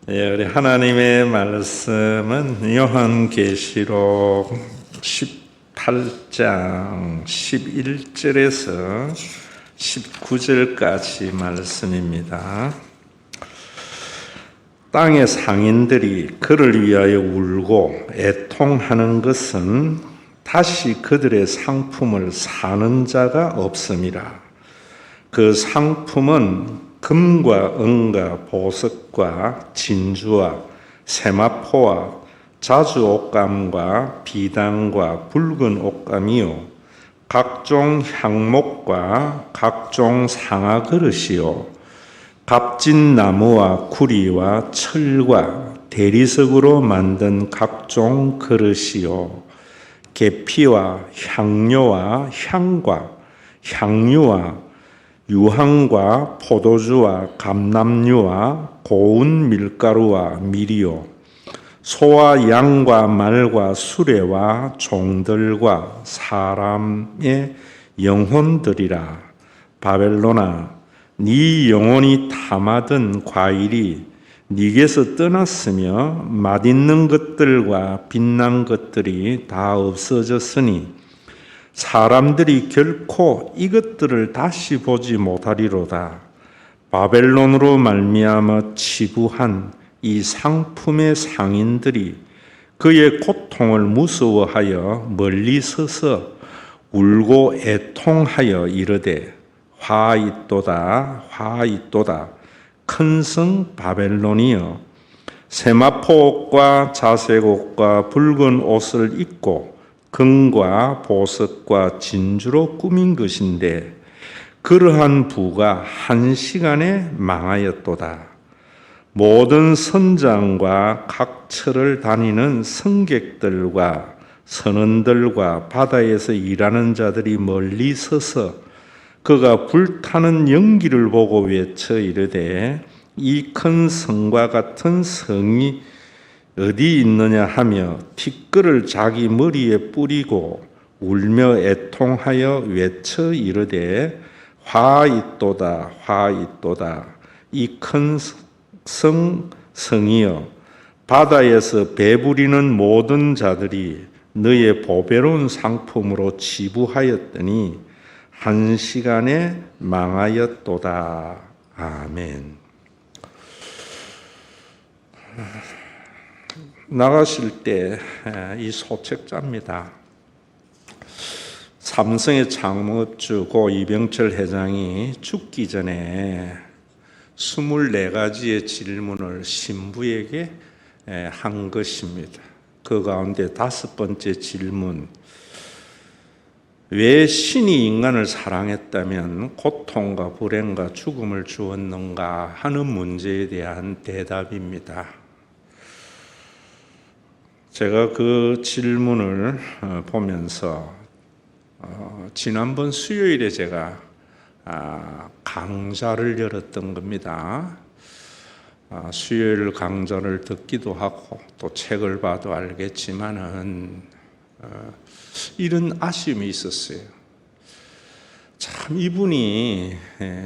우리 하나님의 말씀은 요한계시록 18장 11절에서 19절까지 말씀입니다. 땅의 상인들이 그를 위하여 울고 애통하는 것은 다시 그들의 상품을 사는 자가 없음이라. 그 상품은 금과 은과 보석과 진주와 세마포와 자주 옷감과 비단과 붉은 옷감이요 각종 향목과 각종 상아 그릇이요 값진 나무와 구리와 철과 대리석으로 만든 각종 그릇이요 계피와 향료와 향과 향유와 유황과 포도주와 감람류와 고운 밀가루와 밀이요 소와 양과 말과 수레와 종들과 사람의 영혼들이라. 바벨론아, 네 영혼이 탐하던 과일이 네게서 떠났으며 맛있는 것들과 빛난 것들이 다 없어졌으니 사람들이 결코 이것들을 다시 보지 못하리로다. 바벨론으로 말미암아 치부한 이 상품의 상인들이 그의 고통을 무서워하여 멀리 서서 울고 애통하여 이르되 화있도다 화있도다 큰 성 바벨론이여 세마포 옷과 자색 옷과 붉은 옷을 입고 금과 보석과 진주로 꾸민 것인데 그러한 부가 한 시간에 망하였도다. 모든 선장과 각 처를 다니는 승객들과 선원들과 바다에서 일하는 자들이 멀리 서서 그가 불타는 연기를 보고 외쳐 이르되 이 큰 성과 같은 성이 어디 있느냐 하며 티끌을 자기 머리에 뿌리고 울며 애통하여 외쳐 이르되 화있도다 화있도다 이 큰 성이여 바다에서 배부리는 모든 자들이 너의 보배로운 상품으로 지부하였더니 한 시간에 망하였도다. 아멘. 나가실 때 이 소책자입니다. 삼성의 창업주 고 이병철 회장이 죽기 전에 24가지의 질문을 신부에게 한 것입니다. 그 가운데 5번째 질문, 왜 신이 인간을 사랑했다면 고통과 불행과 죽음을 주었는가 하는 문제에 대한 대답입니다. 제가 그 질문을 보면서 지난번 수요일에 제가 강좌를 열었던 겁니다. 수요일 강좌를 듣기도 하고 또 책을 봐도 알겠지만은 이런 아쉬움이 있었어요. 참 이분이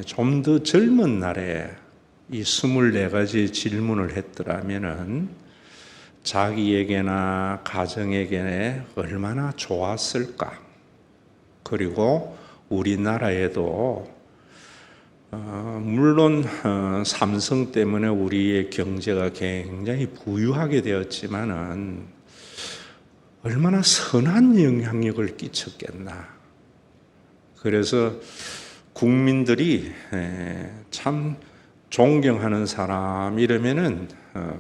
좀 더 젊은 날에 이 24가지 질문을 했더라면은 자기에게나 가정에게 얼마나 좋았을까. 그리고 우리나라에도 물론 삼성 때문에 우리의 경제가 굉장히 부유하게 되었지만은 얼마나 선한 영향력을 끼쳤겠나. 그래서 국민들이 참 존경하는 사람 이러면은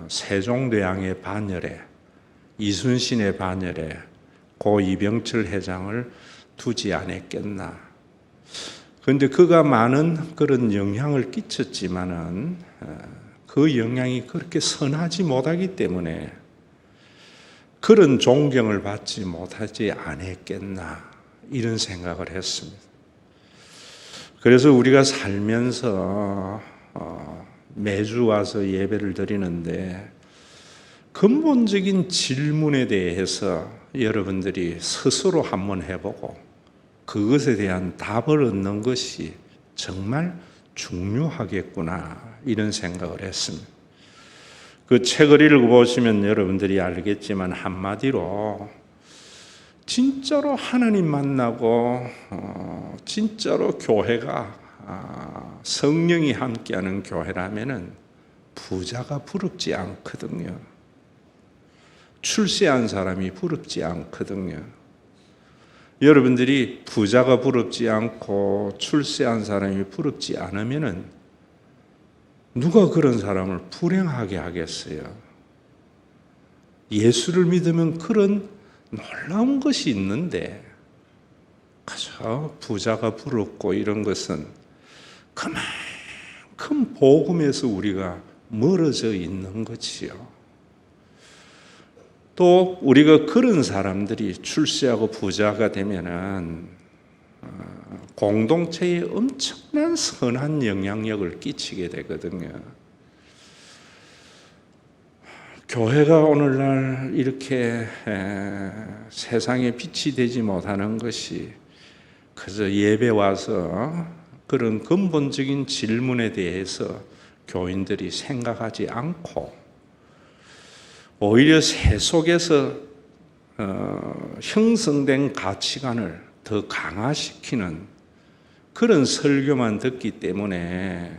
세종대왕의 반열에, 이순신의 반열에 고 이병철 회장을 두지 않았겠나. 그런데 그가 많은 그런 영향을 끼쳤지만은 그 영향이 그렇게 선하지 못하기 때문에 그런 존경을 받지 못하지 않았겠나 이런 생각을 했습니다. 그래서 우리가 살면서 매주 와서 예배를 드리는데 근본적인 질문에 대해서 여러분들이 스스로 한번 해보고 그것에 대한 답을 얻는 것이 정말 중요하겠구나 이런 생각을 했습니다. 그 책을 읽어보시면 여러분들이 알겠지만 한마디로 진짜로 하나님 만나고 진짜로 교회가 성령이 함께하는 교회라면은 부자가 부럽지 않거든요. 출세한 사람이 부럽지 않거든요. 여러분들이 부자가 부럽지 않고 출세한 사람이 부럽지 않으면은 누가 그런 사람을 불행하게 하겠어요? 예수를 믿으면 그런 놀라운 것이 있는데 그저 부자가 부럽고 이런 것은 그만큼 복음에서 우리가 멀어져 있는 거지요. 또 우리가 그런 사람들이 출세하고 부자가 되면은 공동체에 엄청난 선한 영향력을 끼치게 되거든요. 교회가 오늘날 이렇게 세상에 빛이 되지 못하는 것이 그저 예배 와서 그런 근본적인 질문에 대해서 교인들이 생각하지 않고 오히려 세 속에서 형성된 가치관을 더 강화시키는 그런 설교만 듣기 때문에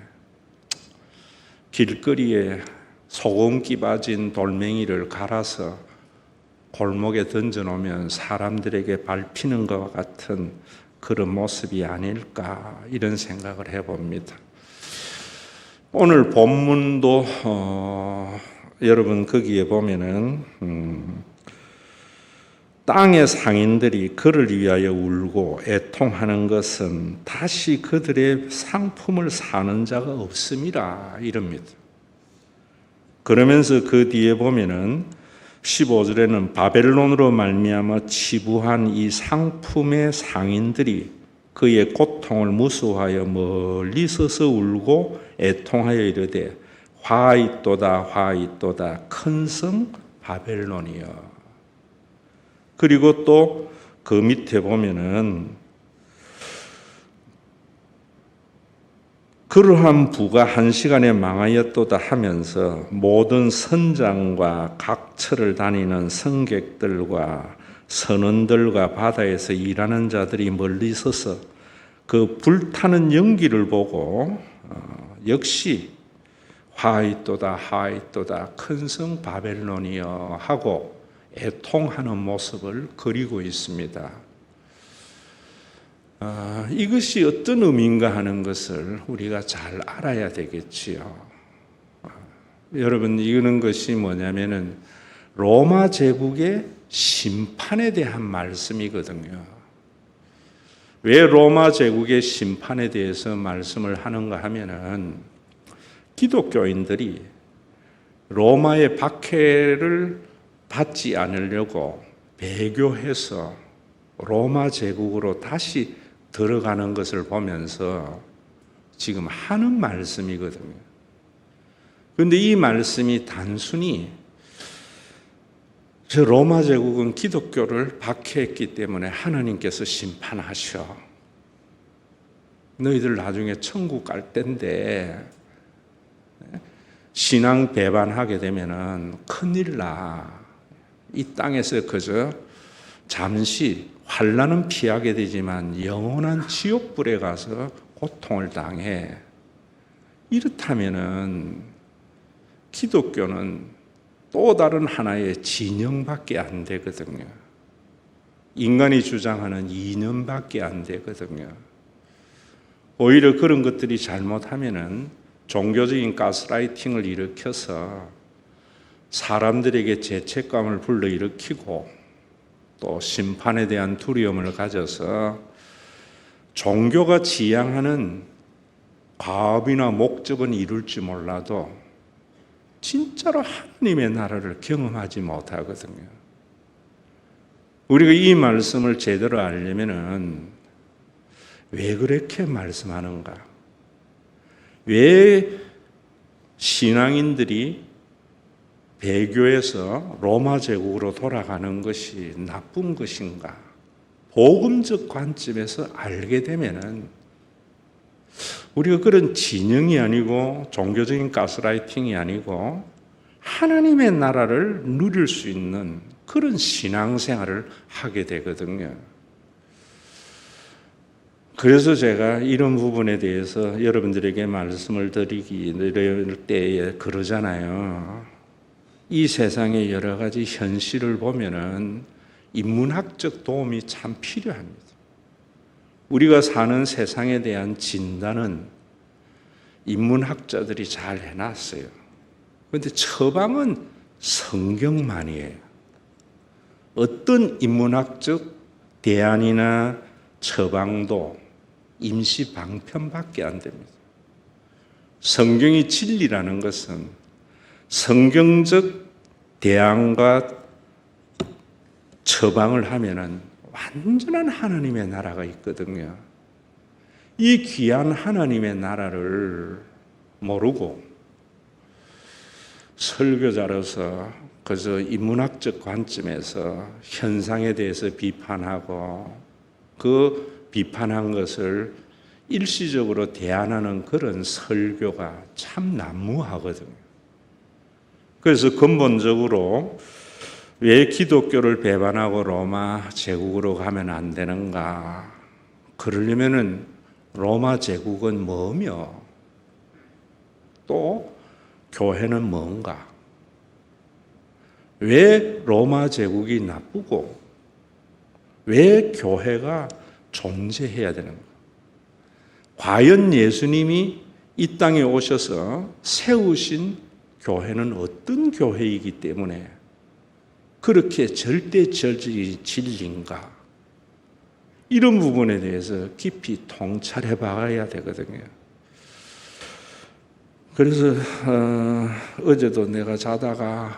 길거리에 소금기 빠진 돌멩이를 갈아서 골목에 던져놓으면 사람들에게 밟히는 것과 같은 그런 모습이 아닐까 이런 생각을 해봅니다. 오늘 본문도 여러분 거기에 보면은 땅의 상인들이 그를 위하여 울고 애통하는 것은 다시 그들의 상품을 사는 자가 없음이라 이럽니다. 그러면서 그 뒤에 보면은 15절에는 바벨론으로 말미암아 치부한 이 상품의 상인들이 그의 고통을 무수하여 멀리 서서 울고 애통하여 이르되 화있도다 화있도다 큰 성 바벨론이여. 그리고 또 그 밑에 보면은 그러한 부가 한 시간에 망하였도다 하면서 모든 선장과 각처를 다니는 승객들과 선원들과 바다에서 일하는 자들이 멀리 서서 그 불타는 연기를 보고 역시 화있도다 화있도다 큰 성 바벨론이여 하고 애통하는 모습을 그리고 있습니다. 이것이 어떤 의미인가 하는 것을 우리가 잘 알아야 되겠지요. 여러분 이런 것이 뭐냐면은 로마 제국의 심판에 대한 말씀이거든요. 왜 로마 제국의 심판에 대해서 말씀을 하는가 하면은 기독교인들이 로마의 박해를 받지 않으려고 배교해서 로마 제국으로 다시 들어가는 것을 보면서 지금 하는 말씀이거든요. 그런데 이 말씀이 단순히 저 로마 제국은 기독교를 박해했기 때문에 하나님께서 심판하셔. 너희들 나중에 천국 갈 텐데 신앙 배반하게 되면은 큰일 나. 이 땅에서 그저 잠시 환난은 피하게 되지만 영원한 지옥불에 가서 고통을 당해. 이렇다면은 기독교는 또 다른 하나의 진영밖에 안 되거든요. 인간이 주장하는 이념밖에 안 되거든요. 오히려 그런 것들이 잘못하면은 종교적인 가스라이팅을 일으켜서 사람들에게 죄책감을 불러일으키고 또 심판에 대한 두려움을 가져서 종교가 지향하는 과업이나 목적은 이룰지 몰라도 진짜로 하나님의 나라를 경험하지 못하거든요. 우리가 이 말씀을 제대로 알려면은 왜 그렇게 말씀하는가? 왜 신앙인들이 배교에서 로마 제국으로 돌아가는 것이 나쁜 것인가? 복음적 관점에서 알게 되면은 우리가 그런 진영이 아니고 종교적인 가스라이팅이 아니고 하나님의 나라를 누릴 수 있는 그런 신앙생활을 하게 되거든요. 그래서 제가 이런 부분에 대해서 여러분들에게 말씀을 드리기 이럴 때에 그러잖아요. 이 세상의 여러 가지 현실을 보면은 인문학적 도움이 참 필요합니다. 우리가 사는 세상에 대한 진단은 인문학자들이 잘 해놨어요. 그런데 처방은 성경만이에요. 어떤 인문학적 대안이나 처방도 임시 방편밖에 안 됩니다. 성경이 진리라는 것은 성경적 대안과 처방을 하면은 완전한 하나님의 나라가 있거든요. 이 귀한 하나님의 나라를 모르고 설교자로서 그저 인문학적 관점에서 현상에 대해서 비판하고 그 비판한 것을 일시적으로 대안하는 그런 설교가 참 난무하거든요. 그래서 근본적으로 왜 기독교를 배반하고 로마 제국으로 가면 안 되는가? 그러려면은 로마 제국은 뭐며 또 교회는 뭔가? 왜 로마 제국이 나쁘고 왜 교회가 존재해야 되는가? 과연 예수님이 이 땅에 오셔서 세우신 교회는 어떤 교회이기 때문에 그렇게 절대적인 진리인가? 이런 부분에 대해서 깊이 통찰해 봐야 되거든요. 그래서 어제도 내가 자다가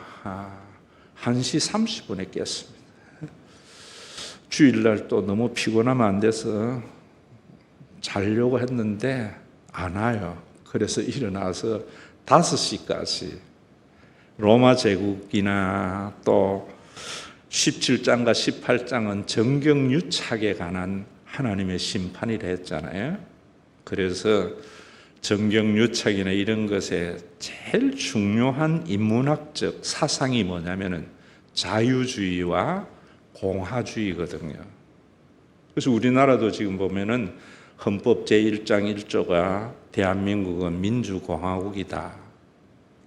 1시 30분에 깼습니다. 주일날 또 너무 피곤하면 안 돼서 자려고 했는데 안 와요. 그래서 일어나서 5시까지 로마 제국이나 또 17장과 18장은 정경유착에 관한 하나님의 심판이라 했잖아요. 그래서 정경유착이나 이런 것에 제일 중요한 인문학적 사상이 뭐냐면은 자유주의와 공화주의거든요. 그래서 우리나라도 지금 보면은 헌법 제1장 1조가 대한민국은 민주공화국이다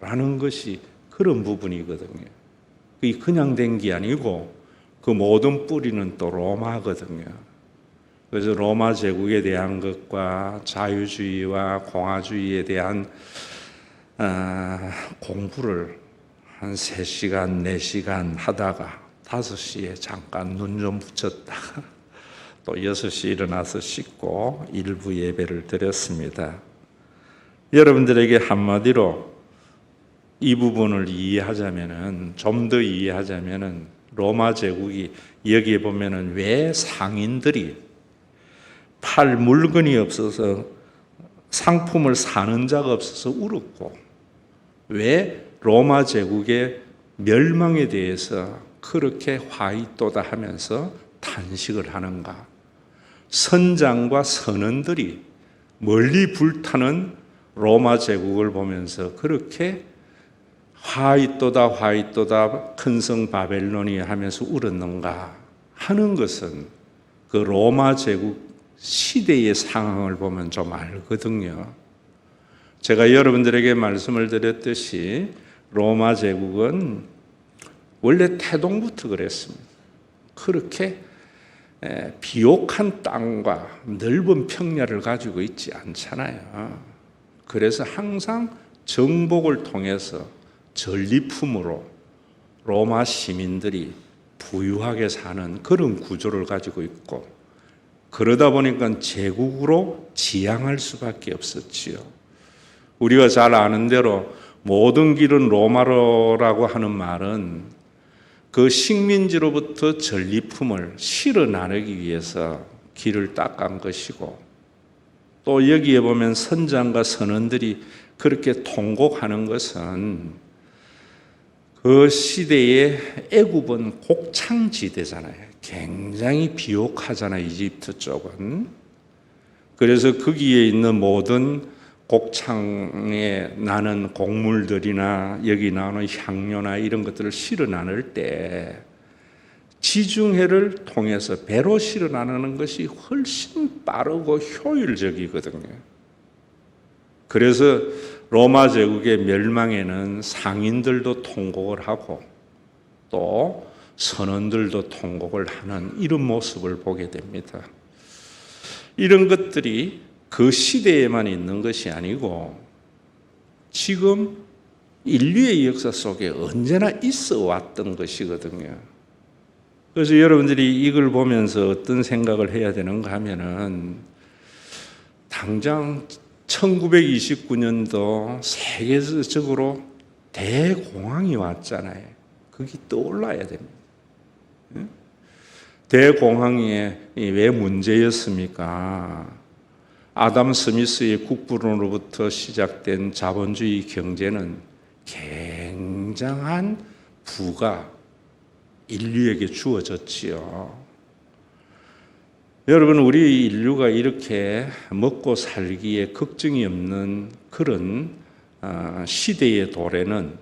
라는 것이 그런 부분이거든요. 그게 그냥 된 게 아니고 그 모든 뿌리는 또 로마거든요. 그래서 로마 제국에 대한 것과 자유주의와 공화주의에 대한 공부를 한 3시간, 4시간 하다가 5시에 잠깐 눈 좀 붙였다가 또 6시에 일어나서 씻고 일부 예배를 드렸습니다. 여러분들에게 한마디로 이 부분을 이해하자면은, 좀 더 이해하자면은, 로마 제국이 여기에 보면은 왜 상인들이 팔 물건이 없어서 상품을 사는 자가 없어서 울었고, 왜 로마 제국의 멸망에 대해서 그렇게 화이또다 하면서 탄식을 하는가? 선장과 선원들이 멀리 불타는 로마 제국을 보면서 그렇게 화이또다 큰 성 바벨론이 하면서 울었는가 하는 것은 그 로마 제국 시대의 상황을 보면 좀 알거든요. 제가 여러분들에게 말씀을 드렸듯이 로마 제국은 원래 태동부터 그랬습니다. 그렇게 비옥한 땅과 넓은 평야를 가지고 있지 않잖아요. 그래서 항상 정복을 통해서 전리품으로 로마 시민들이 부유하게 사는 그런 구조를 가지고 있고, 그러다 보니까 제국으로 지향할 수밖에 없었지요. 우리가 잘 아는 대로 모든 길은 로마로라고 하는 말은 그 식민지로부터 전리품을 실어 나르기 위해서 길을 닦은 것이고, 또 여기에 보면 선장과 선원들이 그렇게 통곡하는 것은 그 시대의 애굽은 곡창지대잖아요. 굉장히 비옥하잖아요, 이집트 쪽은. 그래서 거기에 있는 모든 곡창에 나는 곡물들이나 여기 나오는 향료나 이런 것들을 실어 나눌 때 지중해를 통해서 배로 실어 나누는 것이 훨씬 빠르고 효율적이거든요. 그래서 로마 제국의 멸망에는 상인들도 통곡을 하고 또 선원들도 통곡을 하는 이런 모습을 보게 됩니다. 이런 것들이 그 시대에만 있는 것이 아니고 지금 인류의 역사 속에 언제나 있어 왔던 것이거든요. 그래서 여러분들이 이걸 보면서 어떤 생각을 해야 되는가 하면은 당장 1929년도 세계적으로 대공황이 왔잖아요. 그게 떠올라야 됩니다. 대공황이 왜 문제였습니까? 아담 스미스의 국부론으로부터 시작된 자본주의 경제는 굉장한 부가 인류에게 주어졌지요. 여러분, 우리 인류가 이렇게 먹고 살기에 걱정이 없는 그런 시대의 도래는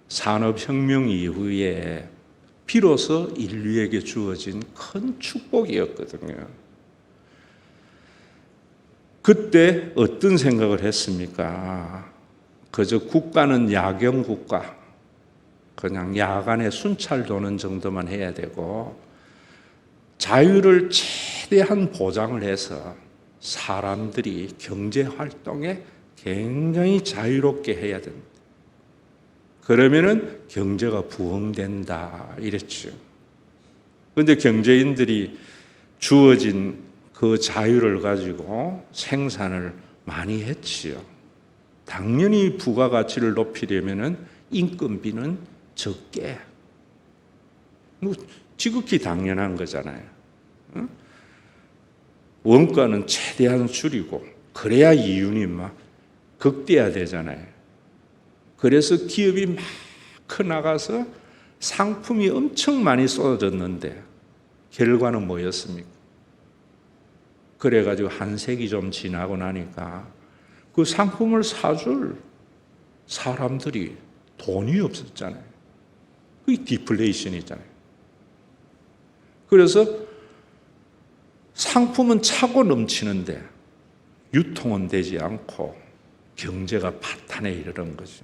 산업혁명 이후에 비로소 인류에게 주어진 큰 축복이었거든요. 그때 어떤 생각을 했습니까? 그저 국가는 야경 국가, 그냥 야간에 순찰 도는 정도만 해야 되고 자유를 최대한 보장을 해서 사람들이 경제 활동에 굉장히 자유롭게 해야 됩니다. 그러면은 경제가 부흥된다 이랬죠. 그런데 경제인들이 주어진 그 자유를 가지고 생산을 많이 했지요. 당연히 부가가치를 높이려면은 인건비는 적게. 지극히 당연한 거잖아요. 원가는 최대한 줄이고 그래야 이윤이 막 극대화되잖아요. 그래서 기업이 막 커나가서 상품이 엄청 많이 쏟아졌는데 결과는 뭐였습니까? 그래가지고 한 세기 좀 지나고 나니까 그 상품을 사줄 사람들이 돈이 없었잖아요. 그게 디플레이션이잖아요. 그래서 상품은 차고 넘치는데 유통은 되지 않고 경제가 파탄에 이르는 거죠.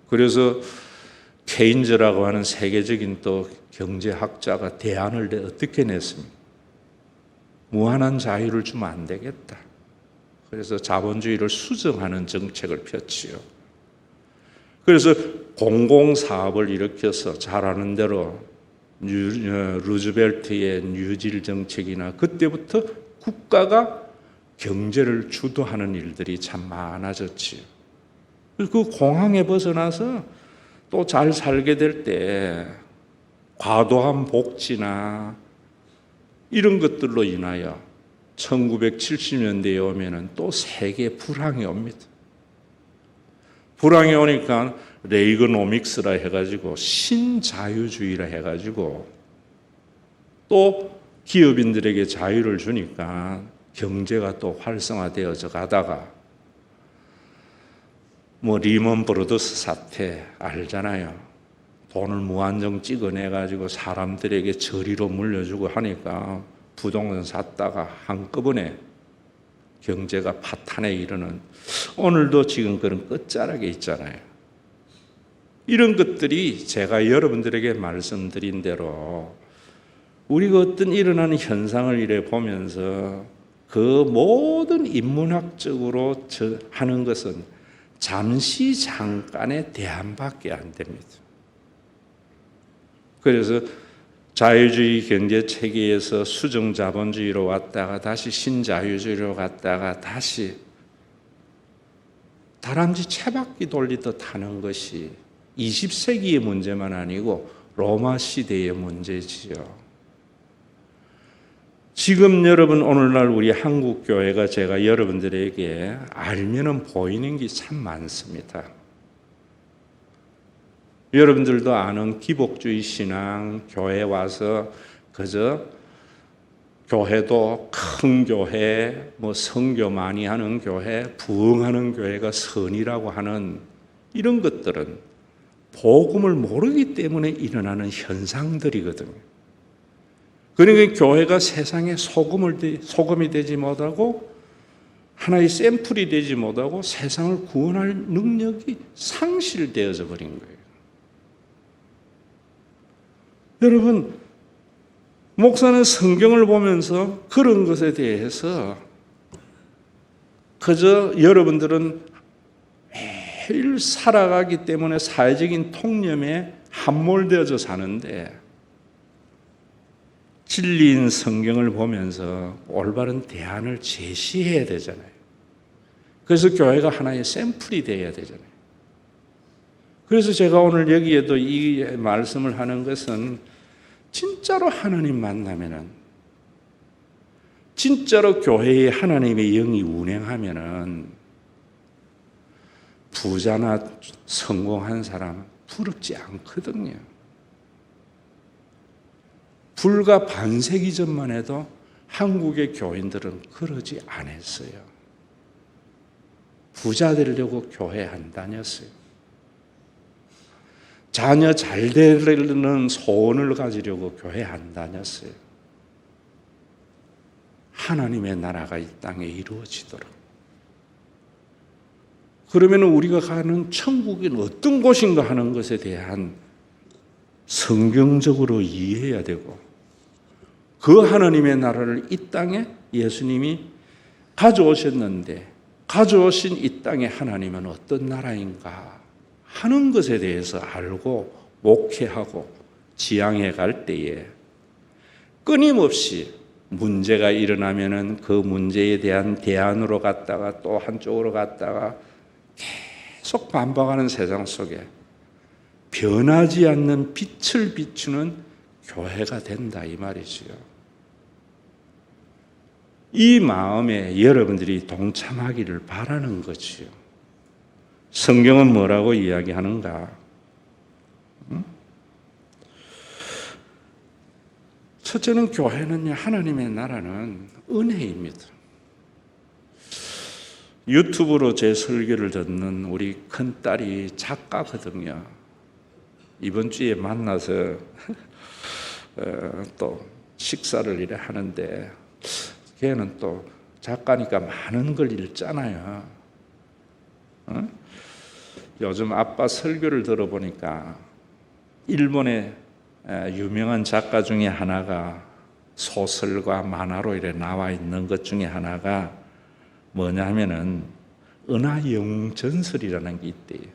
그래서 케인즈라고 하는 세계적인 또 경제학자가 대안을 어떻게 냈습니까? 무한한 자유를 주면 안 되겠다. 그래서 자본주의를 수정하는 정책을 폈지요. 그래서 공공사업을 일으켜서 잘 아는 대로 루즈벨트의 뉴딜 정책이나 그때부터 국가가 경제를 주도하는 일들이 참 많아졌지요. 그 공황에 벗어나서 또 잘 살게 될 때 과도한 복지나 이런 것들로 인하여 1970년대에 오면은 또 세계 불황이 옵니다. 불황이 오니까 레이거노믹스라 해가지고 신자유주의라 해가지고 또 기업인들에게 자유를 주니까 경제가 또 활성화되어져 가다가 뭐 리먼 브러더스 사태 알잖아요. 돈을 무한정 찍어내가지고 사람들에게 저리로 물려주고 하니까 부동산 샀다가 한꺼번에 경제가 파탄에 이르는 오늘도 지금 그런 끝자락에 있잖아요. 이런 것들이 제가 여러분들에게 말씀드린 대로 우리가 어떤 일어나는 현상을 이래 보면서 그 모든 인문학적으로 하는 것은 잠시 잠깐의 대안밖에 안 됩니다. 그래서 자유주의 경제 체계에서 수정 자본주의로 왔다가 다시 신자유주의로 갔다가 다시 다람쥐 채바퀴 돌리듯 하는 것이 20세기의 문제만 아니고 로마 시대의 문제지요. 지금 여러분 오늘날 우리 한국 교회가 제가 여러분들에게 알면은 보이는 게 참 많습니다. 여러분들도 아는 기복주의 신앙, 교회 와서 그저 교회도 큰 교회, 성교 많이 하는 교회, 부흥하는 교회가 선이라고 하는 이런 것들은 복음을 모르기 때문에 일어나는 현상들이거든요. 그러니까 교회가 세상에 소금이 되지 못하고 하나의 샘플이 되지 못하고 세상을 구원할 능력이 상실되어져 버린 거예요. 여러분, 목사는 성경을 보면서 그런 것에 대해서 그저 여러분들은 매일 살아가기 때문에 사회적인 통념에 함몰되어져 사는데 진리인 성경을 보면서 올바른 대안을 제시해야 되잖아요. 그래서 교회가 하나의 샘플이 되어야 되잖아요. 그래서 제가 오늘 여기에도 이 말씀을 하는 것은 진짜로 하나님 만나면은, 진짜로 교회에 하나님의 영이 운행하면은 부자나 성공한 사람 부럽지 않거든요. 불과 반세기 전만 해도 한국의 교인들은 그러지 않았어요. 부자 되려고 교회 안 다녔어요. 자녀 잘 되려는 소원을 가지려고 교회 안 다녔어요. 하나님의 나라가 이 땅에 이루어지도록. 그러면 우리가 가는 천국은 어떤 곳인가 하는 것에 대한 성경적으로 이해해야 되고, 그 하나님의 나라를 이 땅에 예수님이 가져오셨는데 가져오신 이 땅의 하나님은 어떤 나라인가 하는 것에 대해서 알고 목회하고 지향해 갈 때에 끊임없이 문제가 일어나면은 그 문제에 대한 대안으로 갔다가 또 한쪽으로 갔다가 계속 반복하는 세상 속에 변하지 않는 빛을 비추는 교회가 된다 이 말이지요. 이 마음에 여러분들이 동참하기를 바라는 거지요. 성경은 뭐라고 이야기하는가? 첫째는 교회는 하나님의 나라는 은혜입니다. 유튜브로 제 설교를 듣는 우리 큰딸이 작가거든요. 이번 주에 만나서 또 식사를 이래 하는데 걔는 또 작가니까 많은 걸 읽잖아요. 요즘 아빠 설교를 들어보니까 일본의 유명한 작가 중에 하나가 소설과 만화로 이래 나와 있는 것 중에 하나가 뭐냐 하면은 은하영웅전설이라는 게 있대요.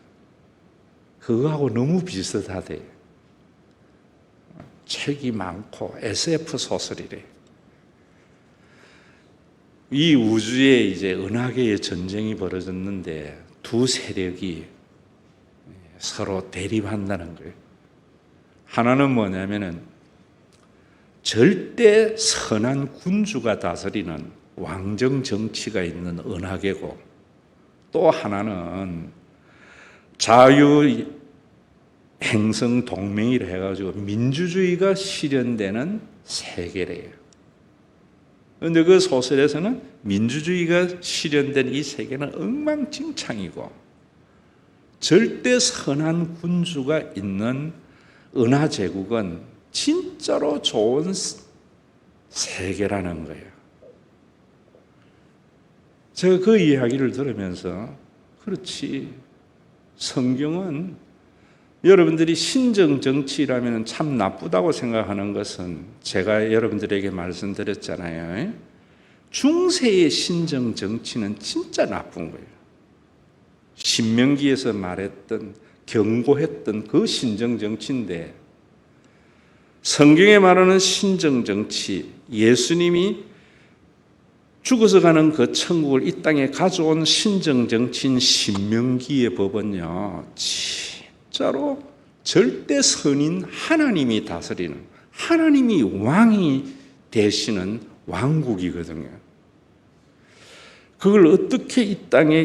그거하고 너무 비슷하대요. 책이 많고 SF 소설이래. 이 우주에 이제 은하계의 전쟁이 벌어졌는데 두 세력이 서로 대립한다는 거예요. 하나는 뭐냐면은 절대 선한 군주가 다스리는 왕정 정치가 있는 은하계고, 또 하나는 자유 행성 동맹이라 해가지고 민주주의가 실현되는 세계래요. 그런데 그 소설에서는 민주주의가 실현된 이 세계는 엉망진창이고 절대 선한 군주가 있는 은하제국은 진짜로 좋은 세계라는 거예요. 제가 그 이야기를 들으면서 그렇지, 성경은 여러분들이 신정 정치라면 참 나쁘다고 생각하는 것은 제가 여러분들에게 말씀드렸잖아요. 중세의 신정 정치는 진짜 나쁜 거예요. 신명기에서 말했던, 경고했던 그 신정 정치인데, 성경에 말하는 신정 정치, 예수님이 죽어서 가는 그 천국을 이 땅에 가져온 신정 정치인 신명기의 법은요, 진짜로 절대 선인 하나님이 다스리는, 하나님이 왕이 되시는 왕국이거든요. 그걸 어떻게 이 땅에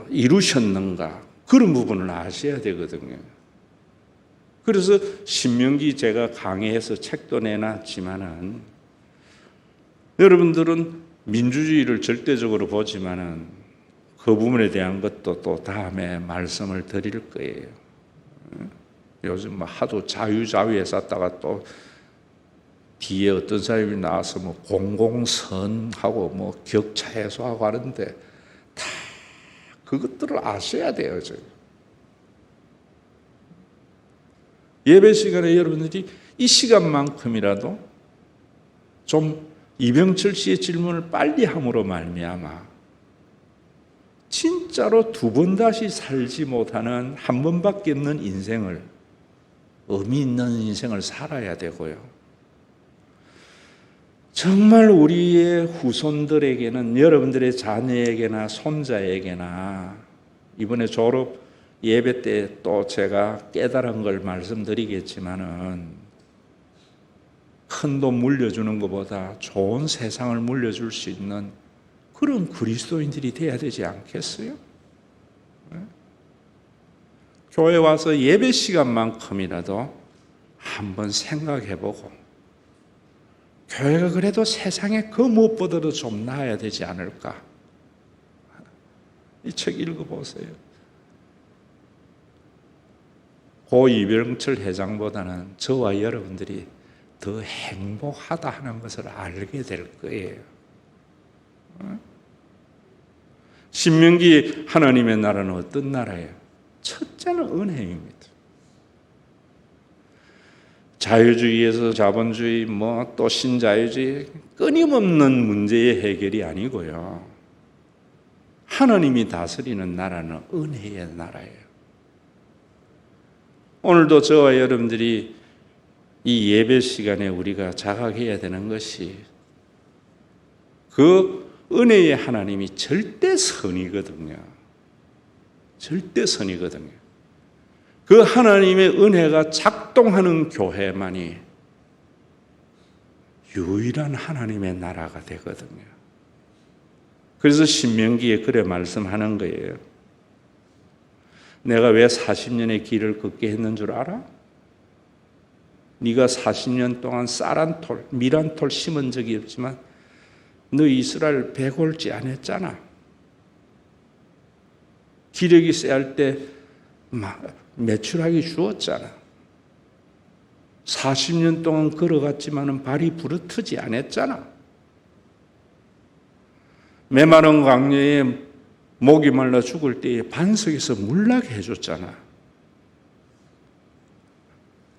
이루셨는가, 그런 부분을 아셔야 되거든요. 그래서 신명기 제가 강의해서 책도 내놨지만은 여러분들은 민주주의를 절대적으로 보지만은 그 부분에 대한 것도 또 다음에 말씀을 드릴 거예요. 요즘 하도 자유에 쌌다가 또 뒤에 어떤 사람이 나와서 공공선하고 격차 해소하고 하는데 다 그것들을 아셔야 돼요. 예배 시간에 여러분들이 이 시간만큼이라도 좀 이병철 씨의 질문을 빨리 함으로 말미암아 진짜로 두 번 다시 살지 못하는 한 번밖에 없는 인생을, 의미 있는 인생을 살아야 되고요. 정말 우리의 후손들에게는, 여러분들의 자녀에게나 손자에게나 이번에 졸업 예배 때 또 제가 깨달은 걸 말씀드리겠지만은 큰 돈 물려주는 것보다 좋은 세상을 물려줄 수 있는 그런 그리스도인들이 돼야 되지 않겠어요? 교회 와서 예배 시간만큼이라도 한번 생각해보고 교회가 그래도 세상에 그 무엇보다도 좀 나아야 되지 않을까? 이 책 읽어보세요. 고 이병철 회장보다는 저와 여러분들이 더 행복하다 하는 것을 알게 될 거예요. 신명기 하나님의 나라는 어떤 나라예요? 첫째는 은혜입니다. 자유주의에서 자본주의, 또 신자유주의, 끊임없는 문제의 해결이 아니고요. 하나님이 다스리는 나라는 은혜의 나라예요. 오늘도 저와 여러분들이 이 예배 시간에 우리가 자각해야 되는 것이 그 은혜의 하나님이 절대선이거든요. 절대선이거든요. 그 하나님의 은혜가 작동하는 교회만이 유일한 하나님의 나라가 되거든요. 그래서 신명기에 그래 말씀하는 거예요. 내가 왜 40년의 길을 걷게 했는 줄 알아? 네가 40년 동안 쌀한 톨, 밀한 톨 심은 적이 없지만 너 이스라엘 배골지 안 했잖아. 기력이 쎄할 때 매출하기 주었잖아. 40년 동안 걸어갔지만 발이 부르트지 않았잖아. 메마른 광야에 목이 말라 죽을 때에 반석에서 물나게 해줬잖아.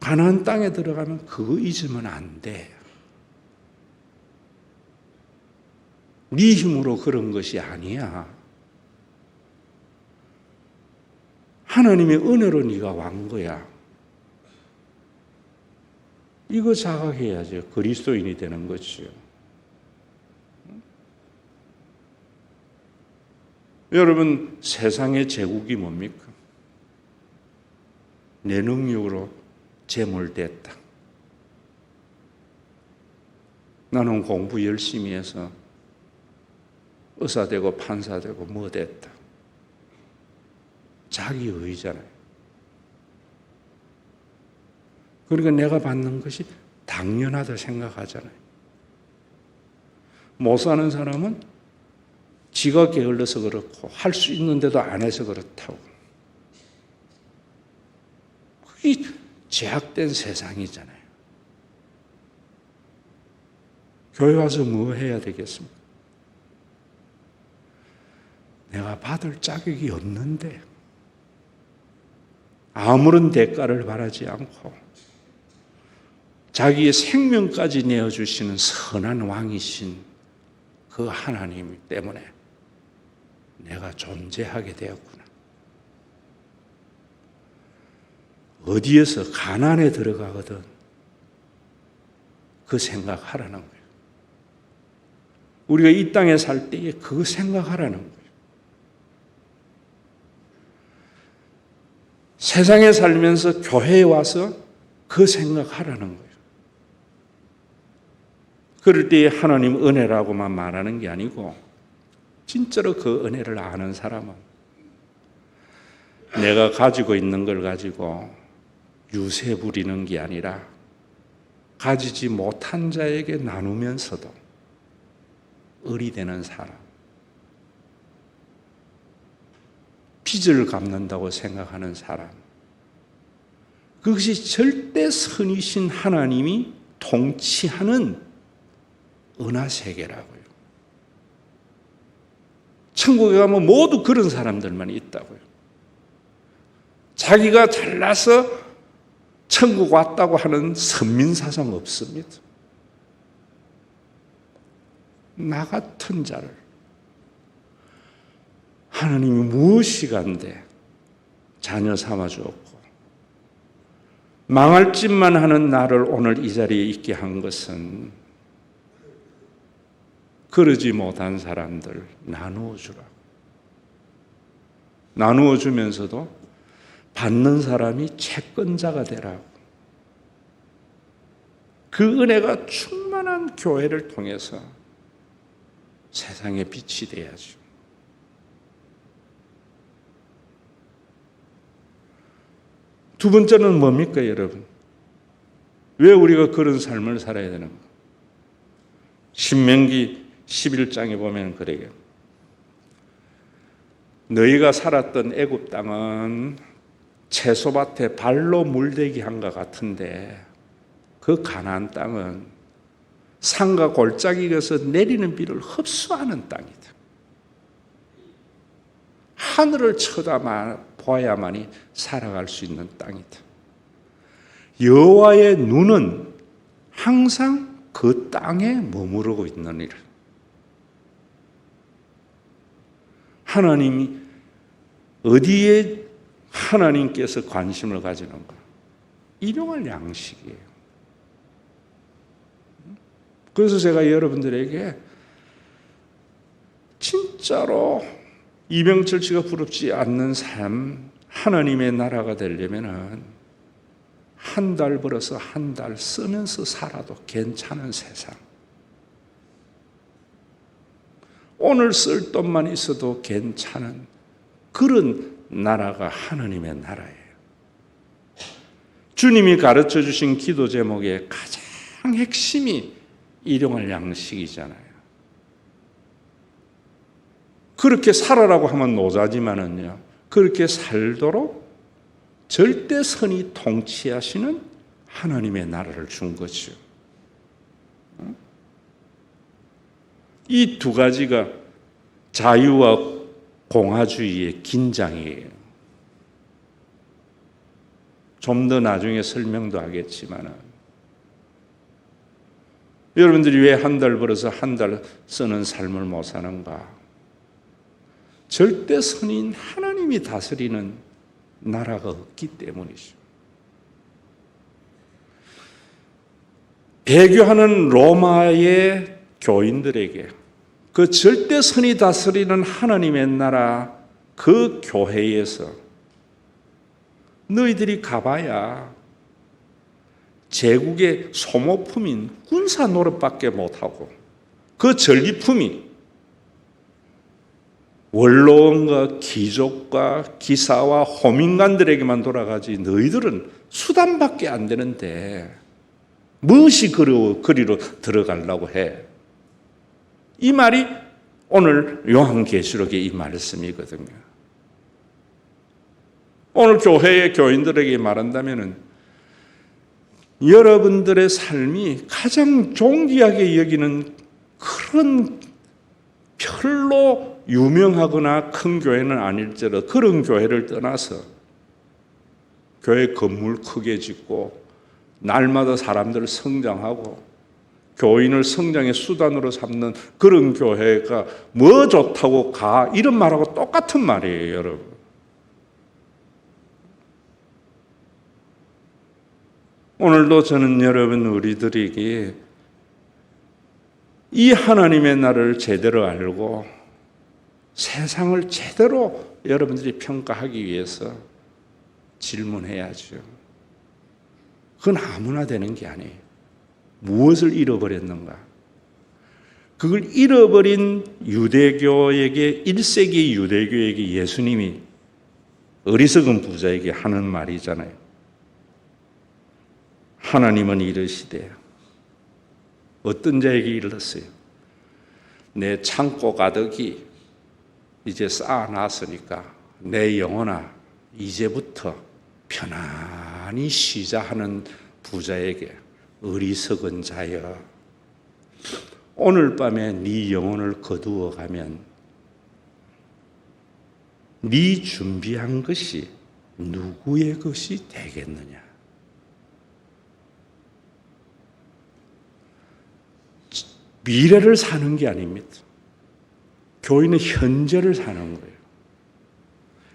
가나안 땅에 들어가면 그거 잊으면 안 돼. 네 힘으로 그런 것이 아니야. 하나님의 은혜로 네가 왕 거야. 이거 자각해야죠. 그리스도인이 되는 거지요. 여러분, 세상의 제국이 뭡니까? 내 능력으로 재물됐다. 나는 공부 열심히 해서 의사 되고 판사 되고 뭐 됐다. 자기의잖아요. 그러니까 내가 받는 것이 당연하다 생각하잖아요. 못 사는 사람은 지가 게을러서 그렇고 할 수 있는데도 안 해서 그렇다고. 그게 제약된 세상이잖아요. 교회 와서 뭐 해야 되겠습니까? 내가 받을 자격이 없는데 아무런 대가를 바라지 않고 자기의 생명까지 내어주시는 선한 왕이신 그 하나님 때문에 내가 존재하게 되었구나. 어디에서 가난에 들어가거든 그 생각하라는 거예요. 우리가 이 땅에 살 때에 그 생각하라는 거예요. 세상에 살면서 교회에 와서 그 생각하라는 거예요. 그럴 때에 하나님 은혜라고만 말하는 게 아니고 진짜로 그 은혜를 아는 사람은 내가 가지고 있는 걸 가지고 유세 부리는 게 아니라 가지지 못한 자에게 나누면서도 을이 되는 사람, 빚을 갚는다고 생각하는 사람, 그것이 절대 선이신 하나님이 통치하는 은하세계라고요. 천국에 가면 모두 그런 사람들만 있다고요. 자기가 잘나서 천국 왔다고 하는 선민사상 없습니다. 나 같은 자를 하나님이 무엇이 간데 자녀 삼아주었고 망할 짓만 하는 나를 오늘 이 자리에 있게 한 것은 그러지 못한 사람들 나누어 주라. 나누어 주면서도 받는 사람이 채권자가 되라고. 그 은혜가 충만한 교회를 통해서 세상에 빛이 돼야죠. 두 번째는 뭡니까, 여러분? 왜 우리가 그런 삶을 살아야 되는가? 신명기 11장에 보면 그래요. 너희가 살았던 애굽 땅은 채소밭에 발로 물대기 한 것 같은데 그 가나안 땅은 산과 골짜기에서 내리는 비를 흡수하는 땅이다. 하늘을 쳐다봐야만이 살아갈 수 있는 땅이다. 여호와의 눈은 항상 그 땅에 머무르고 있느니라. 하나님이 어디에 하나님께서 관심을 가지는가? 일용할 양식이에요. 그래서 제가 여러분들에게 진짜로 이병철 씨가 부럽지 않는 삶, 하나님의 나라가 되려면은 한 달 벌어서 한 달 쓰면서 살아도 괜찮은 세상. 오늘 쓸 돈만 있어도 괜찮은 그런 나라가 하나님의 나라예요. 주님이 가르쳐 주신 기도 제목의 가장 핵심이 일용할 양식이잖아요. 그렇게 살아라고 하면 노자지만은요, 그렇게 살도록 절대 선이 통치하시는 하나님의 나라를 준 거죠. 이 두 가지가 자유와 공화주의의 긴장이에요. 좀 더 나중에 설명도 하겠지만 여러분들이 왜 한 달 벌어서 한 달 쓰는 삶을 못 사는가? 절대 선인 하나님이 다스리는 나라가 없기 때문이죠. 배교하는 로마의 교인들에게 그 절대 선이 다스리는 하나님의 나라 그 교회에서 너희들이 가봐야 제국의 소모품인 군사 노릇밖에 못하고 그 전리품이 원로원과 귀족과 기사와 호민관들에게만 돌아가지 너희들은 수단밖에 안 되는데 무엇이 그리로 들어가려고 해? 이 말이 오늘 요한계시록의 이 말씀이거든요. 오늘 교회의 교인들에게 말한다면은 여러분들의 삶이 가장 존귀하게 여기는 그런 별로 유명하거나 큰 교회는 아닐지라도 그런 교회를 떠나서 교회 건물 크게 짓고 날마다 사람들을 성장하고 교인을 성장의 수단으로 삼는 그런 교회가 뭐 좋다고 가 이런 말하고 똑같은 말이에요, 여러분. 오늘도 저는 여러분 우리들에게 이 하나님의 나라를 제대로 알고 세상을 제대로 여러분들이 평가하기 위해서 질문해야죠. 그건 아무나 되는 게 아니에요. 무엇을 잃어버렸는가? 그걸 잃어버린 유대교에게 1세기 유대교에게 예수님이 어리석은 부자에게 하는 말이잖아요. 하나님은 이르시되 어떤 자에게 이르렀어요? 내 창고 가득이 이제 쌓아놨으니까 내 영혼아 이제부터 편안히 쉬자 하는 부자에게 어리석은 자여, 오늘 밤에 네 영혼을 거두어 가면 네 준비한 것이 누구의 것이 되겠느냐. 미래를 사는 게 아닙니다. 교회는 현재를 사는 거예요.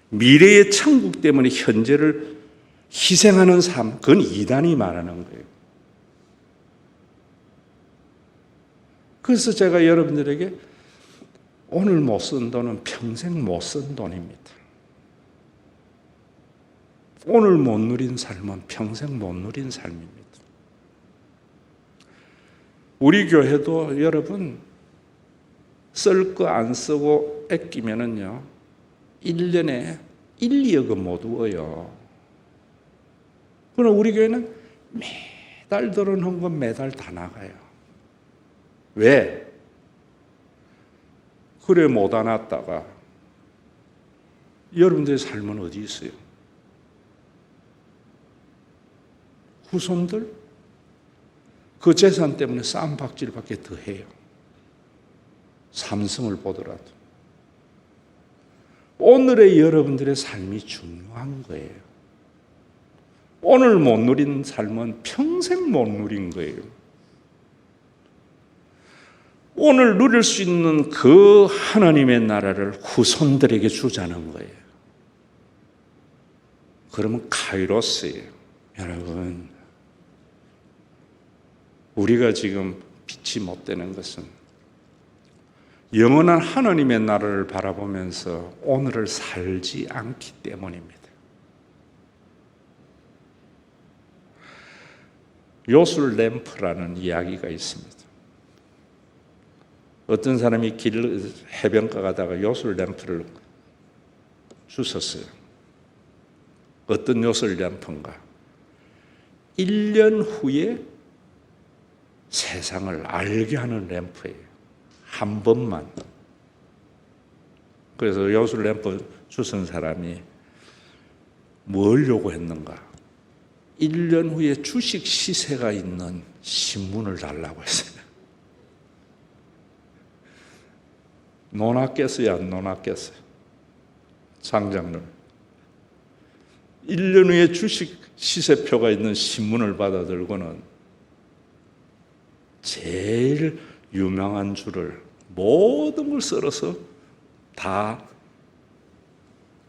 미래의 천국 때문에 현재를 희생하는 삶, 그건 이단이 말하는 거예요. 그래서 제가 여러분들에게 오늘 못 쓴 돈은 평생 못 쓴 돈입니다. 오늘 못 누린 삶은 평생 못 누린 삶입니다. 우리 교회도 여러분 쓸 거 안 쓰고 아끼면은요 1년에 1, 2억은 못 얻어요. 그러나 우리 교회는 매달 들어놓은 건 매달 다 나가요. 왜? 그래 못 안았다가 여러분들의 삶은 어디 있어요? 후손들 그 재산 때문에 쌈박질밖에 더 해요. 삼성을 보더라도. 오늘의 여러분들의 삶이 중요한 거예요. 오늘 못 누린 삶은 평생 못 누린 거예요. 오늘 누릴 수 있는 그 하나님의 나라를 후손들에게 주자는 거예요. 그러면 카이로스예요. 여러분, 우리가 지금 빛이 못 되는 것은 영원한 하나님의 나라를 바라보면서 오늘을 살지 않기 때문입니다. 요술 램프라는 이야기가 있습니다. 어떤 사람이 해변가 가다가 요술 램프를 주웠어요. 어떤 요술 램프인가? 1년 후에 세상을 알게 하는 램프예요. 한 번만. 그래서 요술 램프 주선 사람이 뭘 요구했는가? 1년 후에 주식 시세가 있는 신문을 달라고 했어요. 논았겠어요? 안 논았겠어요? 장작을. 1년 후에 주식 시세표가 있는 신문을 받아들고는 제일 유명한 줄을 모든 걸 썰어서 다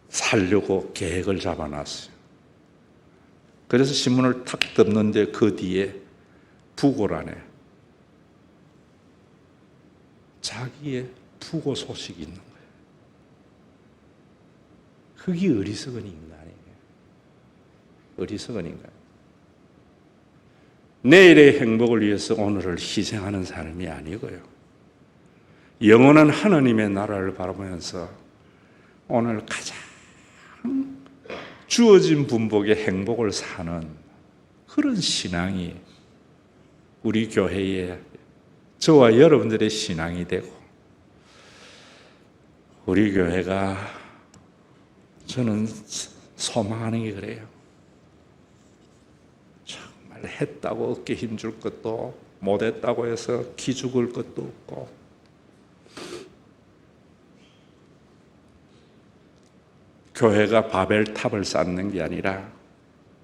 살려고 계획을 잡아놨어요. 그래서 신문을 탁 덮는데 그 뒤에 부고란에 자기의 부고 소식이 있는 거예요. 그게 어리석은 인간이에요. 어리석은 인간. 내일의 행복을 위해서 오늘을 희생하는 사람이 아니고요. 영원한 하나님의 나라를 바라보면서 오늘 가장 주어진 분복의 행복을 사는 그런 신앙이 우리 교회의 저와 여러분들의 신앙이 되고, 우리 교회가 저는 소망하는 게 그래요. 정말 했다고 어깨 힘줄 것도, 못했다고 해서 기죽을 것도 없고, 교회가 바벨탑을 쌓는 게 아니라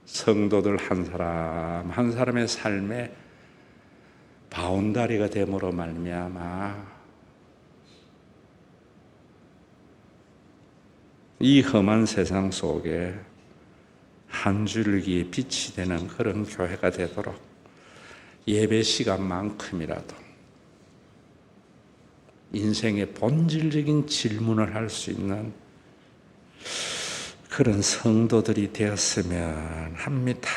성도들 한 사람 한 사람의 삶에 바운다리가 됨으로 말미암아 이 험한 세상 속에 한 줄기의 빛이 되는 그런 교회가 되도록 예배 시간만큼이라도 인생의 본질적인 질문을 할 수 있는 그런 성도들이 되었으면 합니다.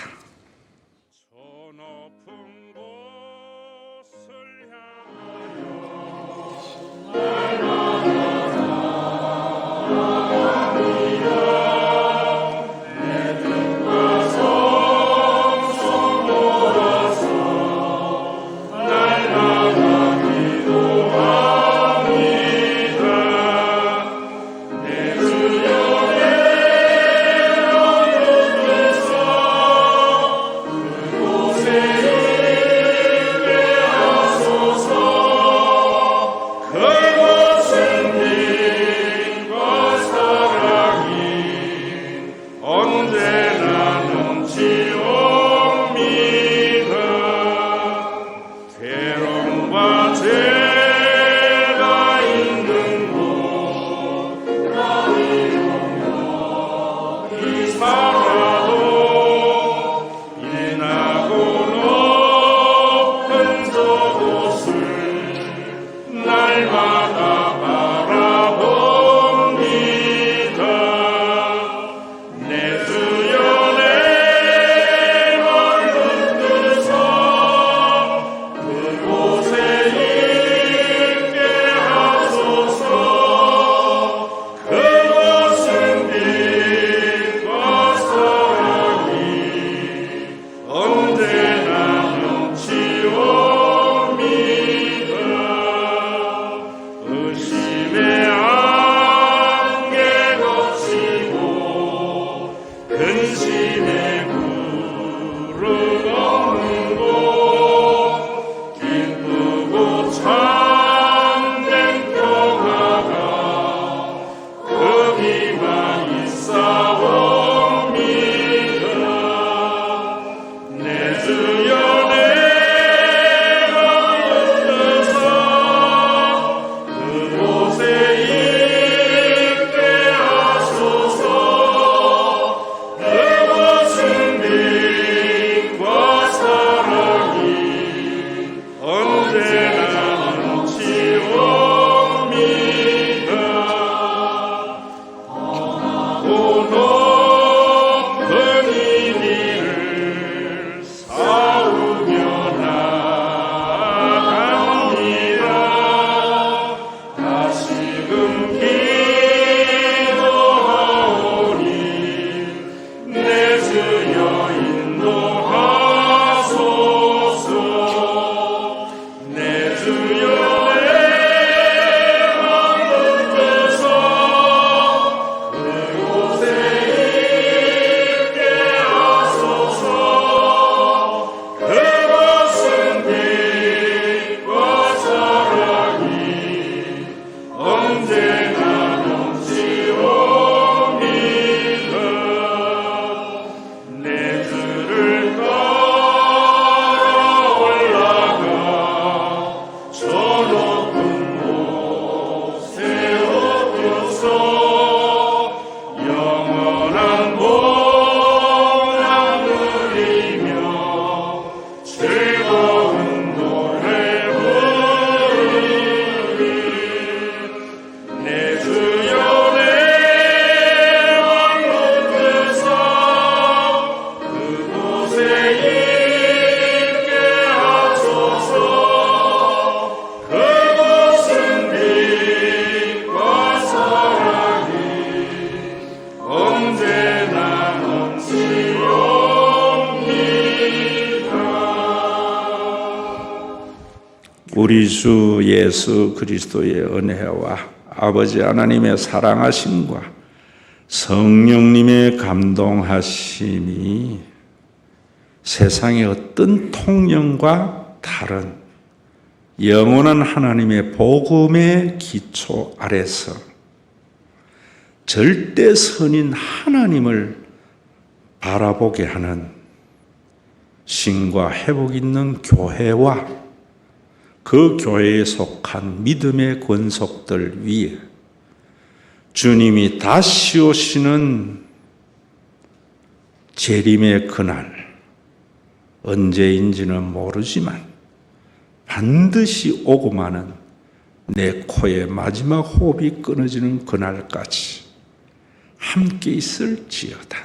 우리 주 예수 그리스도의 은혜와 아버지 하나님의 사랑하심과 성령님의 감동하심이 세상의 어떤 통념과 다른 영원한 하나님의 복음의 기초 아래서 절대 선인 하나님을 바라보게 하는 신과 회복 있는 교회와 그 교회에 속한 믿음의 권속들 위에 주님이 다시 오시는 재림의 그날, 언제인지는 모르지만 반드시 오고 마는 내 코의 마지막 호흡이 끊어지는 그날까지 함께 있을지어다.